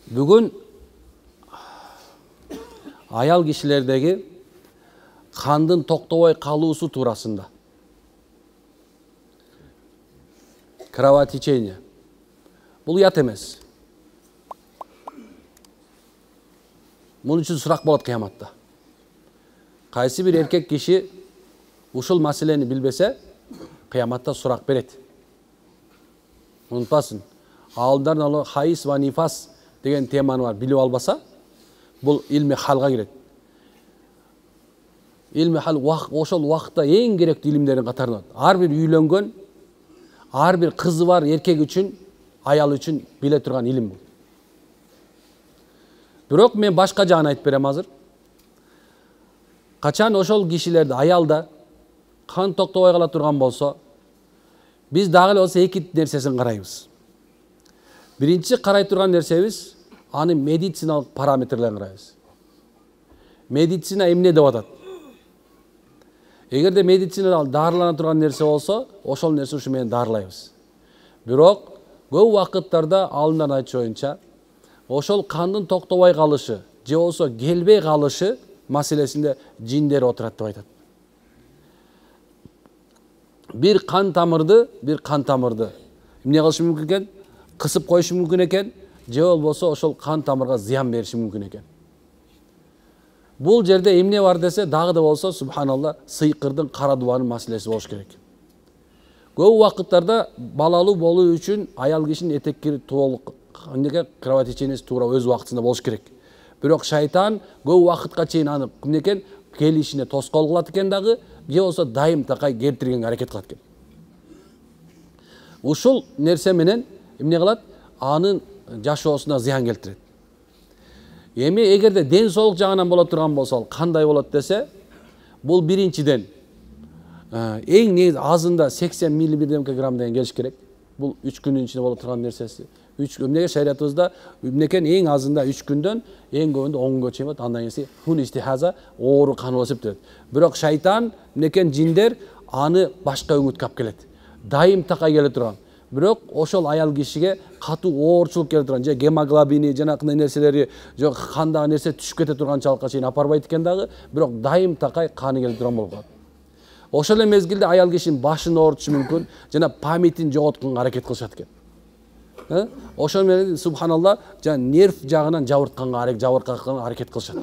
Бүгін аял кишилердеги кандын токтобой калуусу туурасында. Кровотечение. Бул ят эмес. Мунун үчүн сурак болот кыяматта. Кайсы бир эркек киши ушул маселени билбесе, кыяматта сурак берет. Унутпасын. Алдарын алуу хаис ва нифас деген теманы бар билип албаса, бул илми халга кирет. Илми хал ошол убакытта эң керектүү илимдердин катарына. Ар бир үйлөнгөн, ар бир кызы бар эркек үчүн, аял үчүн биле турган илим бул. Бирок мен башка жагын айтып берем азыр. Качан ошол кишилерди аялда кан токтобой кала турган болсо, биз дагы эле болсо эки нерсесин карайбыз. Биринчи карай турган нерсебиз аны медициналык параметрлерин карайбыз. Медицина эмне деп атат? Эгерде медицинада дарылана турган нерсе болсо, ошол нерсе ушу менен дарылайбыз. Бирок көп убакыттарда алымдардын айтышы боюнча, ошол кандын токтобой калышы же болсо келбей калышы маселесинде жиндер отурат деп айтат. Bir kan tamırdı эмне кылышы мүмкүн экен? Кысып коюшу мүмкүн экен, же болбосо ошол кан тамырга зыян бериши мүмкүн экен. Бул жерде эмне бар десе, дагы да болсо, субханалла, сыйкырдын кара дубанын маселеси болуш керек. Көп убакыттарда балалуу болуу үчүн аял кишинин этеккери толук кровотечениеси туура өз убактысында болуш керек. Бирок шайтан көп убакытка чейин аны эмне экен? Келишине тоскоол кылат экен дагы, же болсо дайым такай келтиргенге аракет кылат экен. Ушул нерсе менен эмне кылат? Анын жашоосуна зыян келтирет. Эми эгерде ден соолук жагынан боло турган болсо, кандай болот десе, бул биринчиден эң негизи азында 80 мг деген келиш керек. Бул 3 күнүн ичинде боло турган нерсеси. 3 эмнеге шариятыбызда эмнекен эң азында 3 күндөн эң көбүндө 10 күнгө чейин болот. Андан кийин хун истихаза оору кан болуп эсептелет. Бирок шайтан эмнекен жиндер аны башка өңүткө алып келет. Дайым такай келе турган. Бирок ошол аял кишиге катуу оорчулук келе турган, же гемоглобини, жанакындай нерселери, же кандагы нерсе түшүп кете турганчалыкка чейин апарбайт экен дагы, бирок дайым такай каны келе турган болуп калат. Ошол эле мезгилде аял кишинин башын оорутушу мүмкүн, жана памятин жоготконго аракет кылышат экен. Ошол менен субханалла, жана нерв жагынан жабыртканга аракет кылышат.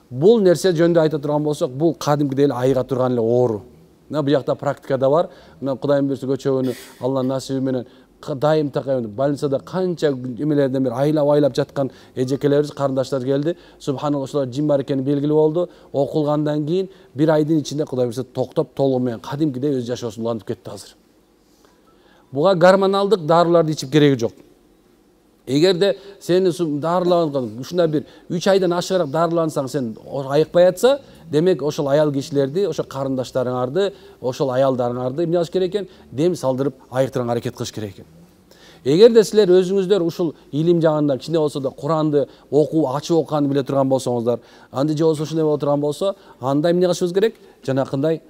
Бул нерсе жөнүндө айта турган болсок, бул кадимкидей эле айыга турган эле оору. Бул жакта практикада бар. Мына Кудайым буйрса көчөгөнү Алла насиби менен дайым такай больницада канча эмелерден бери айлап жаткан эжекелерибиз, карындаштар келди. Субханалла, ошолор жин бар экени белгилүү болду. Окулгандан кийин 1 айдын ичинде Кудай буйрса токтоп толугу менен кадимкидей өз жашоосун улантып кетти азыр. Буга гормоналдык дарыларды ичип кереги жок. Эгерде сени дарыланган ушундай бир 3 айдан ашыгыраак дарылансаң, сен айыкпай атса, демек ошол аял кишилерди, ошол карындаштарыңарды, ошол аялдарыңарды эмне кылыш керек экен? Дем салдырып айыктырганга аракет кылыш керек экен. Эгерде силер өзүңүздөр ушул илим жагында кичине болсо да Куранды окуу, ачып окуганды биле турган болсоңуздар, анда же болсо ушундай боло турган болсо, анда эмне кылышыбыз керек? Жанакындай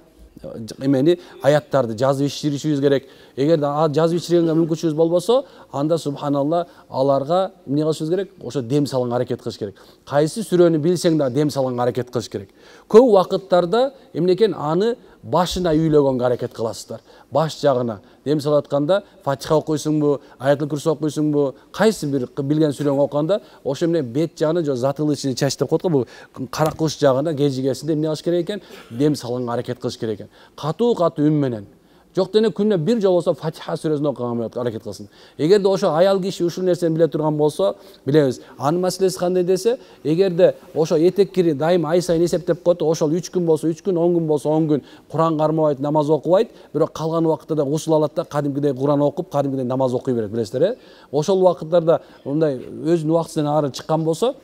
эмени аяттарды жазып иширишибиз керек. Эгерде жазып иширгенге мүмкүнчүлүгүбүз болбосо, анда субханалла аларга эмне кылышыбыз керек? Ошо дем салганга аракет кылыш керек. Кайсы сүрөнү билсең да дем салганга аракет кылыш керек. Көп убакыттарда эмне экен? Аны башына үйлөгөнгө аракет кыласыздар. Баш жагына дем салып атканда Фатиха окуйсуңбу, Аятул Курси окуйсуңбу, кайсы бир билген сүрөңү окуганда ошо менен бет жагына же затылычный часть деп коет го, бул каракылыш жагына кежигесинде эмне кылыш керек экен? Дем салганга аракет кылыш керек экен. Катуу үн менен. Жок дене күнүнө бир жолу болсо Фатиха сүрөсүн окуганга аракет кылсын. Эгерде ошо аял киши ушул нерсени биле турган болсо, билебиз. Анын маселеси кандай десе, эгерде ошо этеккири дайым ай сайын эсептеп коет, ошол 3 күн болсо 3 күн, 10 күн болсо 10 күн Куран кармабайт, намаз окубайт, бирок калган убакытта да гусул алат да кадимкидей Куран окуп, кадимкидей намаз окуй берет, билесиздер, Ошол убакыттарда мындай өзүнүн убактысынан ары чыккан болсо,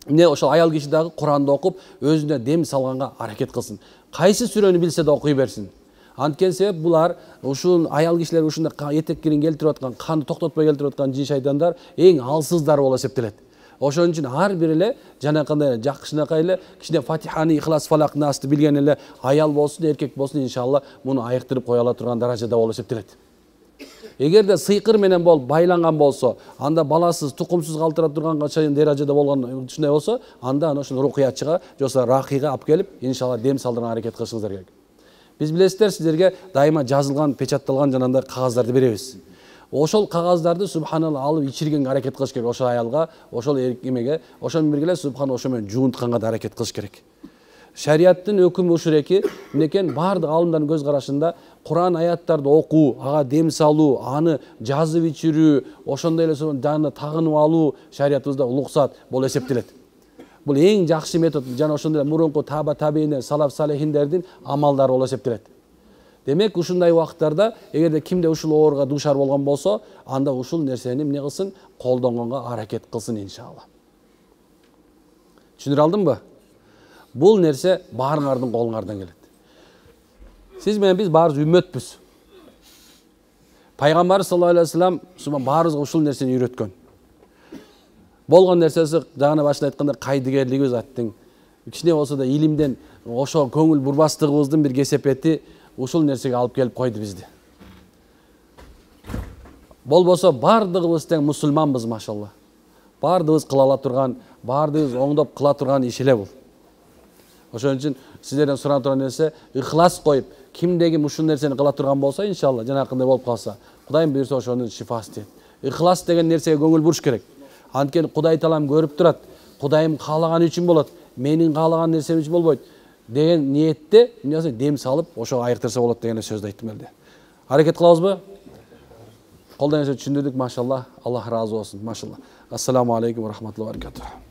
эмне ошол аял киши дагы Куранды окуп, өзүнө дем салганга аракет кылсын. Кайсы сүрөнү билсе да окуй берсин. Анткен себеп булар ушул аял кишилер ушундай этеккирин келтирип аткан, канды токтотпой келтирип аткан жин шайтандар эң алсыздар болуп эсептелет. Ошон үчүн ар бир эле жанакындай жакшынакай эле кичине Фатиханы, Ихлас, Фалак, Насты билген эле аял болсун, эркек болсун, иншалла муну айыктырып кое ала турган даражада болуп эсептелет. Эгерде сыйкыр менен болуп байланган болсо, анда баласыз, тукумсуз калтырап турганга чейин даражада болгон ушундай болсо, анда ошол рукуячыга, жоксо ракыйга алып келип, иншалла дем салдырганга аракет кылышыңыздар керек. Биз билесиздер, сиздерге дайыма жазылган, печатталган жанагындай кагаздарды беребиз. Ошол кагаздарды субханалла алып ичиргенге аракет кылыш керек. Ошол аялга, ошол эмеге, ошол менен бирге субхан ошо менен жуунтканга да аракет кылыш керек. Шариаттын өкүмү ушул эки, мынекен бардык алымдардын көз карашында Куран аяттарды окуу, ага дем салуу, аны жазып ичирүү, ошондой эле жанына тагынып алуу шариятыбызда улуксат болуп эсептелет. Бул эң жакшы метод жана ошондой мурунку таба табииндер, салаф салихиндердин амалдары болуп эсептелет. Демек ушундай убакыттарда эгерде кимде ушул ооруга дуушар болгон болсо, анда ушул нерсени эмне кылсын? Колдонгонго аракет кылсын иншалла. Түшүнүп алдымбы? Бул нерсе баарыңардын колуңардан келет. Сиз менен биз баарыбыз үммөтпүз. Пайгамбар саллаллаху алейхи вассалам баарыбызга ушул нерсени үйрөткөн. Болгон нерсеси жана башында айтканда кайдыгерлигибиз аттың. Кичине болсо да илимден ошо көңүл бурбастыгыбыздын бир кесепети ушул нерсеге алып келип койду бизди. Болбосо бардыгыбыз тең мусулманбыз, машалла. Бардыгыбыз кыла ала турган, бардыгыбыз оңдоп кыла турган иш эле бул. Ошон үчүн сиздерден сурап турган нерсе ыхлас коюп, кимдеги ушул нерсени кыла турган болсо, иншалла жанакындай болуп калса, Кудайым буйрса ошонун шифасы тиет. Ыхлас деген нерсеге көңүл буруш керек. Анткени Кудай таалам көрүп турат. Кудайым каалаган үчүн болот. Менин каалаган нерсем үчүн болбойт деген ниетте дем салып, ошо айыртырса болот деген сөздү айттым эле. Аракет кылабызбы? Колдон эсе түшүндүрдүк, машалла. Аллах разы болсун, машалла. Ассаламу алейкум ва рахматуллахи ва баракатух.